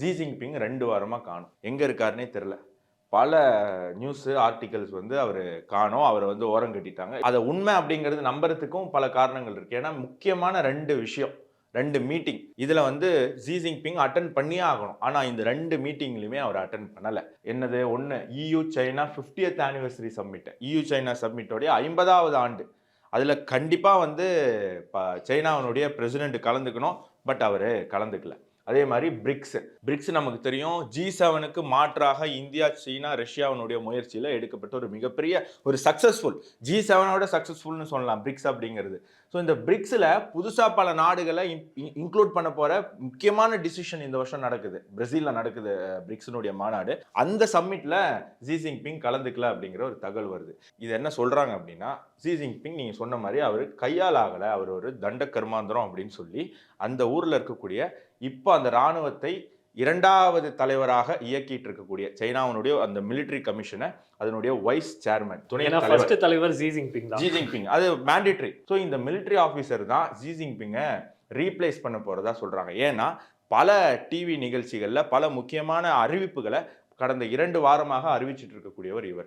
Xi Jinping 2 வாரமா காணோம். எங்க இருக்காருன்னே தெரியல. பல நியூஸ் ஆர்டிகல்ஸ் வந்து அவரு காணோம். அவர வந்து ஓரம் கட்டிட்டாங்க. அத உண்மை அப்படிங்கிறது நம்புறதுக்கும் பல காரணங்கள் இருக்கு. ஏன்னா முக்கியமான 2 விஷயம். 2 மீட்டிங். இதுல வந்து ஜி ஜின்பிங் அட்டெண்ட் பண்ணியே ஆகணும். ஆனா இந்த 2 மீட்டிங்லயுமே அவர் அட்டெண்ட் பண்ணல. என்னது? 1 EU China 50th anniversary summit. EU China சம்மிட்டோடைய 50வது ஆண்டு. அதுல கண்டிப்பா வந்து சைனாவினுடைய பிரசிடென்ட் கலந்துக்கணும். பட் அவரு கலந்துக்கல. அதே மாதிரி பிரிக்ஸ். பிரிக்ஸ் நமக்கு தெரியும் G7க்கு மாற்றாக இந்தியா, சீனா, ரஷ்யாவினுடைய முயற்சியில எடுக்கப்பட்ட ஒரு மிகப்பெரிய ஒரு சக்சஸ்ஃபுல். G7ஓட சக்சஸ்ஃபுல்னு சொல்லலாம் பிரிக்ஸ் அப்படிங்கிறது. ஸோ இந்த பிரிக்ஸ்ல புதுசா பல நாடுகளை இன்க்ளூட் பண்ண போற முக்கியமான டிசிஷன் இந்த வருஷம் நடக்குது. பிரேசில்ல நடக்குது பிரிக்ஸினுடைய மாநாடு. அந்த சம்மிட்ல ஜி ஜின்பிங் கலந்துக்கல அப்படிங்கிற ஒரு தகவல் வருது. இது என்ன சொல்றாங்க அப்படின்னா, ஜி ஜின்பிங் நீங்க சொன்ன மாதிரி அவர் கையால் ஆகல, அவர் ஒரு தண்ட கர்மாந்திரம் அப்படின்னு சொல்லி அந்த ஊர்ல இருக்கக்கூடிய இப்ப அந்த ராணுவத்தை 2வது தலைவராக இயக்கிட்டு இருக்கக்கூடிய சைனாவினுடைய அந்த மிலிட்டரி கமிஷனை அதனுடைய வைஸ் சேர்மன் துணை ஃபர்ஸ்ட் தலைவர் ஜி ஜின்பிங் தான். ஜி ஜின்பிங் அது மேண்டேட்டரி. ஸோ இந்த மிலிட்டரி ஆஃபீஸர் தான் ஜி ஜின்பிங்கை ரீப்ளேஸ் பண்ண போறதா சொல்றாங்க. ஏன்னா பல டிவி நிகழ்ச்சிகள்ல பல முக்கியமான அறிவிப்புகளை கடந்த 2 வாரமாக அறிவிச்சிட்டு இருக்கக்கூடியவர் இவர்.